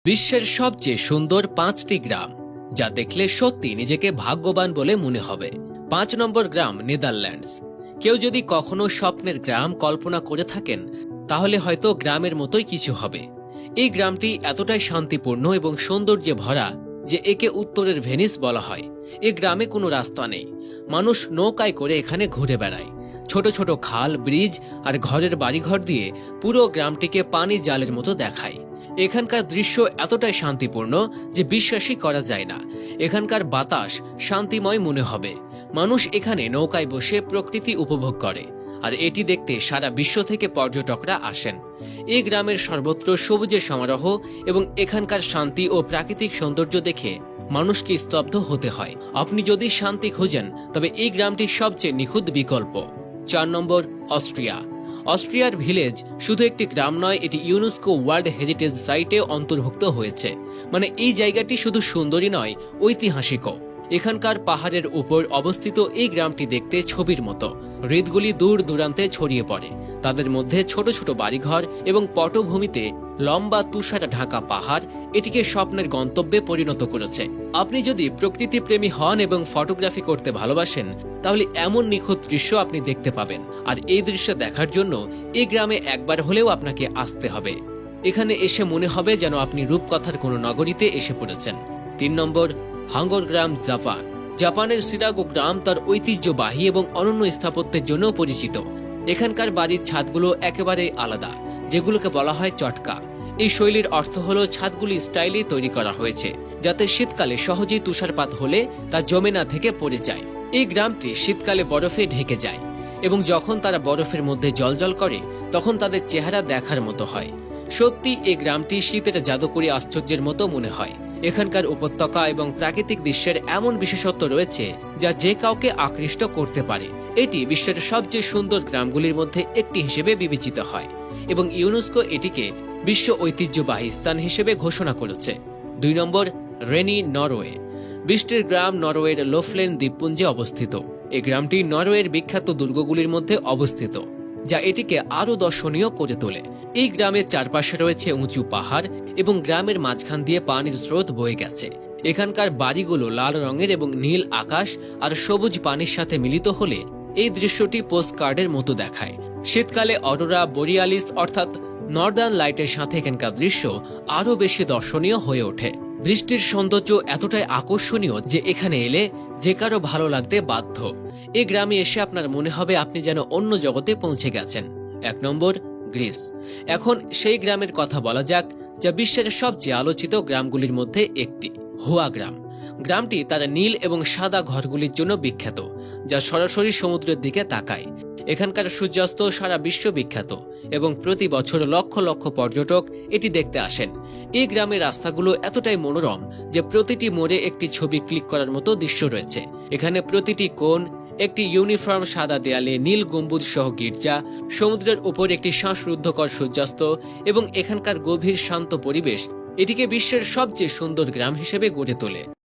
বিশ্বের সবচেয়ে সুন্দর 5টি গ্রাম যা দেখলে সত্যি নিজেকে ভাগ্যবান বলে মনে হবে। 5 নম্বর গ্রাম নেদারল্যান্ডস। কেউ যদি কখনো স্বপ্নের গ্রাম কল্পনা করে থাকেন তাহলে হয়তো গ্রামের মতোই কিছু হবে। এই গ্রামটি এতটাই শান্তিপূর্ণ এবং সৌন্দর্যে ভরা যে একে উত্তরের ভেনিস বলা হয়। এই গ্রামে কোনো রাস্তা নেই, মানুষ নৌকায় করে এখানে ঘুরে বেড়ায়। ছোট ছোট খাল, ব্রিজ আর ঘরের বাড়িঘর দিয়ে পুরো গ্রামটিকে পানি জালের মতো দেখায়। এখানকার দৃশ্য এতটাই শান্তিপূর্ণ যে বিশ্বাসই করা যায় না। এখানকার বাতাস শান্তিময় মনে হবে। মানুষ এখানে নৌকায় বসে প্রকৃতি উপভোগ করে, আর এটি দেখতে সারা বিশ্ব থেকে পর্যটকরা আসেন। এই গ্রামের সর্বত্র সবুজের সমারোহ এবং এখানকার শান্তি ও প্রাকৃতিক সৌন্দর্য দেখে মানুষকে স্তব্ধ হতে হয়। আপনি যদি শান্তি খোঁজেন তবে এই গ্রামটি সবচেয়ে নিখুঁত বিকল্প। 4 নম্বর অস্ট্রিয়া। অস্ট্রিয়ার ভিলেজ শুধু একটি গ্রাম নয়, এটি ইউনেস্কো ওয়ার্ল্ড হেরিটেজ সাইটে অন্তর্ভুক্ত হয়েছে। মানে এই জায়গাটি শুধু সুন্দরী নয়, ঐতিহাসিকও। এখানকার পাহাড়ের উপর অবস্থিত এই গ্রামটি দেখতে ছবির মতো। হ্রদগুলি দূর দূরান্তে ছড়িয়ে পড়ে, তাদের মধ্যে ছোট ছোট বাড়িঘর এবং পটভূমিতে লম্বা তুষার ঢাকা পাহাড় এটিকে স্বপ্নের গন্তব্যে পরিণত করেছে। আপনি যদি প্রকৃতি প্রেমী হন এবং ফটোগ্রাফি করতে ভালোবাসেন তাহলে এমন নিখুঁত দৃশ্য আপনি দেখতে পাবেন। আর এই দৃশ্য দেখার জন্য এই গ্রামে একবার হলেও আপনাকে আসতে হবে। এখানে এসে মনে হবে যেন আপনি রূপকথার কোনো নগরীতে এসে পড়েছেন। 3 নম্বর হাঙ্গর গ্রাম, জাপান। জাপানের শিকাগো গ্রাম তার ঐতিহ্যবাহী এবং অনন্য স্থাপত্যের জন্য পরিচিত। এখানকার বাড়ির ছাদগুলো একেবারে আলাদা, যেগুলোকে বলা হয় চটকা। এই শৈলীর অর্থ হলো ছাদগুলি স্টাইলে তৈরি করা হয়েছে যাতে শীতকালে সহজেই তুষারপাত হলে তা জমে না থেকে পড়ে যায়। এই গ্রামটি শীতকালে বরফে ঢেকে যায় এবং যখন তারা বরফের মধ্যে জ্বলজ্বল করে তখন তাদের চেহারা দেখার মতো হয়। সত্যি এই গ্রামটি শীতের জাদুকরী আশ্চর্যের মতো মনে হয়। এখানকার উপত্যকা এবং প্রাকৃতিক দৃশ্যের এমন বিশেষত্ব রয়েছে যা যে কাউকে আকৃষ্ট করতে পারে। এটি বিশ্বের সবচেয়ে সুন্দর গ্রামগুলির মধ্যে একটি হিসেবে বিবেচিত হয় এবং ইউনেস্কো এটিকে বিশ্ব ঐতিহ্যবাহী স্থান হিসেবে ঘোষণা করেছে। 2 নম্বর রেনি, নরওয়ে। বৃষ্টির গ্রাম নরওয়ের লোফলেন দ্বীপপুঞ্জে অবস্থিত। এই গ্রামটি নরওয়ের বিখ্যাত দুর্গগুলির মধ্যে অবস্থিত যা এটিকে আরও দর্শনীয় করে তোলে। এই গ্রামের চারপাশে রয়েছে উঁচু পাহাড় এবং গ্রামের মাঝখান দিয়ে পানির স্রোত বয়ে গেছে। এখানকার বাড়িগুলো লাল রঙের এবং নীল আকাশ আর সবুজ পানির সাথে মিলিত হলে এই দৃশ্যটি পোস্টকার্ডের মতো দেখায়। শীতকালে অরোরা বোরিয়ালিস অর্থাৎ নর্দার্ন লাইটের সাথে এখানকার দৃশ্য আরও বেশি দর্শনীয় হয়ে ওঠে। বৃষ্টির সৌন্দর্য এতটাই আকর্ষণীয় যে এখানে এলে যে কারো ভালো লাগতে বাধ্য। এই গ্রামে এসে আপনার মনে হবে আপনি যেন অন্য জগতে পৌঁছে গেছেন। 1 নম্বর গ্রিস। এখন সেই গ্রামের কথা বলা যাক যা বিশ্বের সবচেয়ে আলোচিত গ্রামগুলির মধ্যে একটি, হুয়া গ্রাম। গ্রামটি তার নীল এবং সাদা ঘরগুলির জন্য বিখ্যাত, যা সরাসরি সমুদ্রের দিকে তাকায়। এখানকার সূর্যাস্ত সারা বিশ্ব বিখ্যাত এবং প্রতি বছর লক্ষ লক্ষ পর্যটক এটি দেখতে আসেন। এই গ্রামের রাস্তাগুলো এতটাই মনোরম যে প্রতিটি মোড়ে একটি ছবি ক্লিক করার মতো দৃশ্য রয়েছে। এখানে প্রতিটি কোণ একটি ইউনিফর্ম সাদা দেয়ালে, নীল গম্বুজ সহ গির্জা, সমুদ্রের উপর একটি শ্বাসরুদ্ধকর সূর্যাস্ত এবং এখানকার গভীর শান্ত পরিবেশ এটিকে বিশ্বের সবচেয়ে সুন্দর গ্রাম হিসেবে গড়ে তোলে।